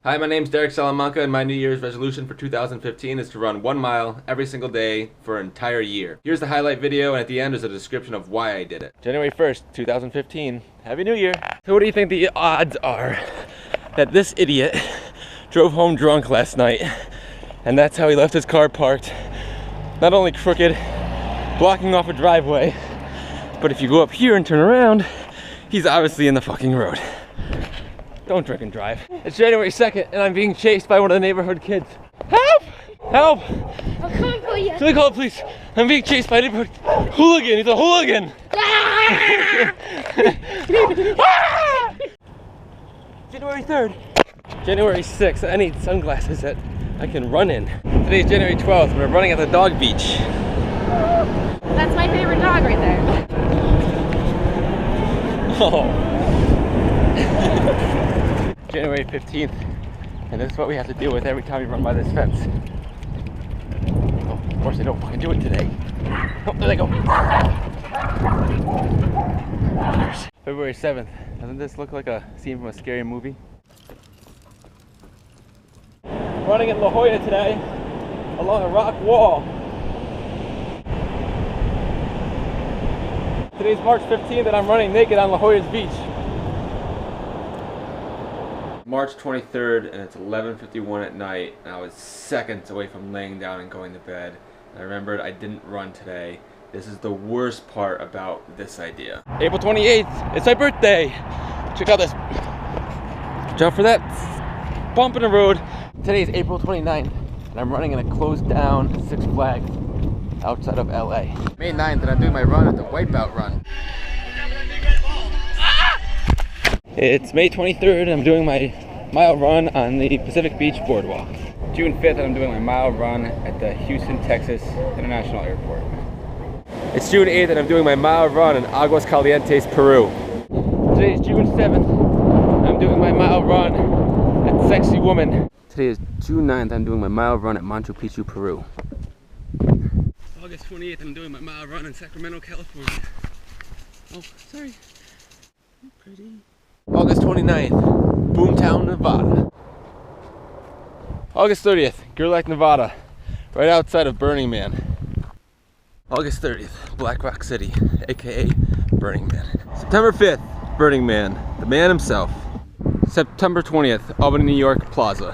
Hi, my name's Derek Salamanca, and my New Year's resolution for 2015 is to run 1 mile every single day for an entire year. Here's the highlight video, and at the end is a description of why I did it. January 1st, 2015. Happy New Year! So what do you think the odds are that this idiot drove home drunk last night, and that's how he left his car parked? Not only crooked, blocking off a driveway, but if you go up here and turn around, he's obviously in the fucking road. Don't drink and drive. It's January 2nd and I'm being chased by one of the neighborhood kids. Help! Help! I'll call the police. Somebody call the police. I'm being chased by a neighborhood hooligan. He's a hooligan. January 3rd. January 6th. I need sunglasses that I can run in. Today's January 12th. We're running at the dog beach. That's my favorite dog right there. Oh. January 15th, and this is what we have to deal with every time we run by this fence. Oh, of course I don't fucking do it today. Oh, there they go. February 7th. Doesn't this look like a scene from a scary movie? Running in La Jolla today, along a rock wall. Today's March 15th, and I'm running naked on La Jolla's beach. March 23rd, and it's 11:51 at night, and I was seconds away from laying down and going to bed. And I remembered I didn't run today. This is the worst part about this idea. April 28th, it's my birthday. Check out this. Watch out for that bump in the road. Today is April 29th, and I'm running in a closed down Six Flags outside of LA. May 9th, and I'm doing my run at the Wipeout Run. It's May 23rd, and I'm doing my mile run on the Pacific Beach Boardwalk. June 5th, and I'm doing my mile run at the Houston, Texas International Airport. It's June 8th, and I'm doing my mile run in Aguas Calientes, Peru. Today is June 7th, and I'm doing my mile run at Sexy Woman. Today is June 9th, I'm doing my mile run at Machu Picchu, Peru. August 28th, I'm doing my mile run in Sacramento, California. Oh, sorry. I'm pretty. August 29th, Boomtown, Nevada. August 30th, Gerlach, Nevada, right outside of Burning Man. August 30th, Black Rock City, aka Burning Man. September 5th, Burning Man, the man himself. September 20th, Albany, New York Plaza.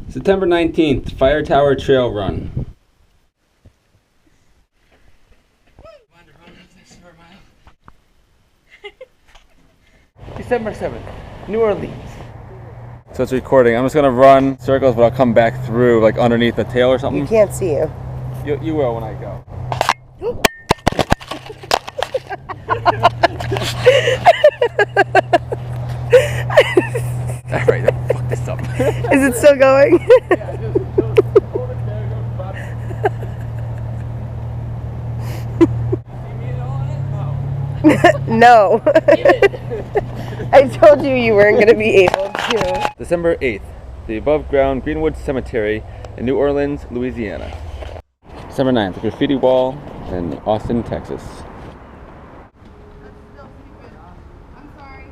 September 19th, Fire Tower Trail Run. December 7th, New Orleans. So it's recording. I'm just gonna run circles, but I'll come back through, like underneath the tail or something. You can't see you. You will when I go. All right, don't fuck this up. Is it still going? Yeah, just hold it there, go bottom. See me at all in it? No. No. I told you you weren't going to be able to. December 8th, the above ground Greenwood Cemetery in New Orleans, Louisiana. December 9th, the graffiti wall in Austin, Texas. I'm sorry.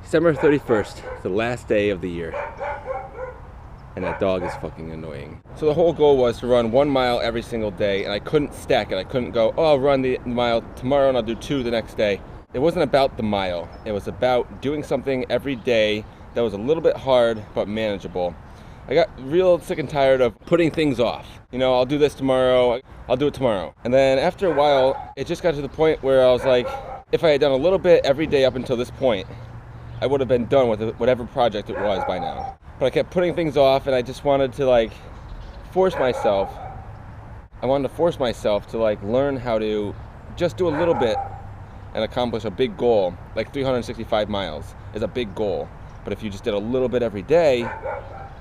December 31st, the last day of the year. And that dog is fucking annoying. So the whole goal was to run 1 mile every single day, and I couldn't stack it. I couldn't go, oh, I'll run the mile tomorrow and I'll do 2 the next day. It wasn't about the mile. It was about doing something every day that was a little bit hard but manageable. I got real sick and tired of putting things off. You know, I'll do this tomorrow, I'll do it tomorrow. And then after a while, it just got to the point where I was like, if I had done a little bit every day up until this point, I would have been done with whatever project it was by now. But I kept putting things off, and I just wanted to force myself. I wanted to force myself to learn how to just do a little bit and accomplish a big goal. Like 365 miles is a big goal. But if you just did a little bit every day,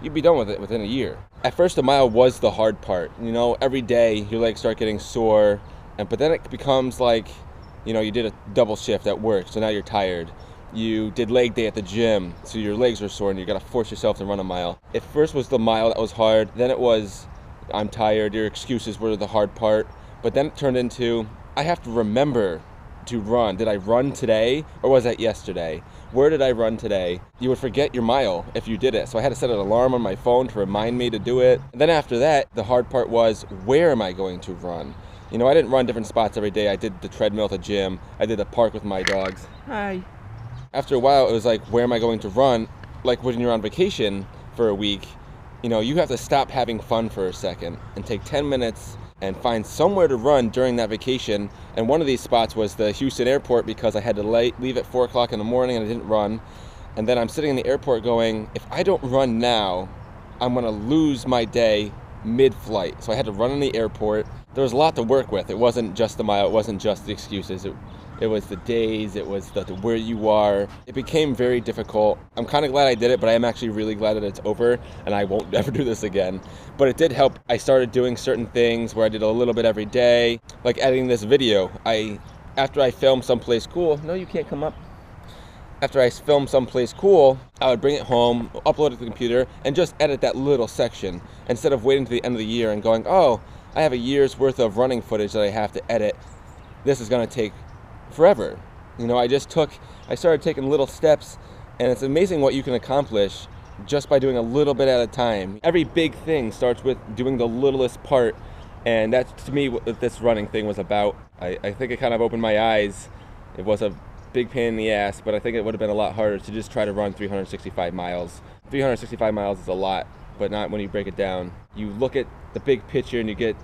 you'd be done with it within a year. At first, the mile was the hard part. You know, every day your legs start getting sore, but then it becomes like, you know, you did a double shift at work, so now you're tired. You did leg day at the gym, so your legs are sore and you gotta force yourself to run a mile. At first was the mile that was hard, then it was I'm tired, your excuses were the hard part, but then it turned into I have to remember to run. Did I run today or was that yesterday? Where did I run today? You would forget your mile if you did it. So I had to set an alarm on my phone to remind me to do it. And then after that, the hard part was, where am I going to run? You know, I didn't run different spots every day. I did the treadmill at the gym. I did the park with my dogs. Hi. After a while, it was like, where am I going to run? Like when you're on vacation for a week, you know, you have to stop having fun for a second and take 10 minutes and find somewhere to run during that vacation. And one of these spots was the Houston airport because I had to leave at 4 o'clock in the morning and I didn't run. And then I'm sitting in the airport going, if I don't run now, I'm gonna lose my day mid-flight. So I had to run in the airport. There was a lot to work with. It wasn't just the mile, it wasn't just the excuses. It was the days, it was the where you are. It became very difficult. I'm kind of glad I did it, but I am actually really glad that it's over and I won't ever do this again. But it did help. I started doing certain things where I did a little bit every day, like editing this video. After I filmed someplace cool, no, you can't come up. After I filmed someplace cool, I would bring it home, upload it to the computer, and just edit that little section instead of waiting to the end of the year and going, oh, I have a year's worth of running footage that I have to edit. This is gonna take forever. You know, I started taking little steps, and it's amazing what you can accomplish just by doing a little bit at a time. Every big thing starts with doing the littlest part, and that's to me what this running thing was about. I think it kind of opened my eyes. It was a big pain in the ass, but I think it would have been a lot harder to just try to run 365 miles. 365 miles is a lot, but not when you break it down. You look at the big picture and you get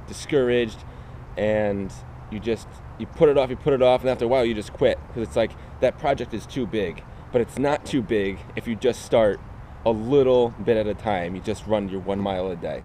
discouraged, and you put it off, and after a while you just quit because it's like that project is too big. But it's not too big if you just start a little bit at a time. You just run your 1 mile a day.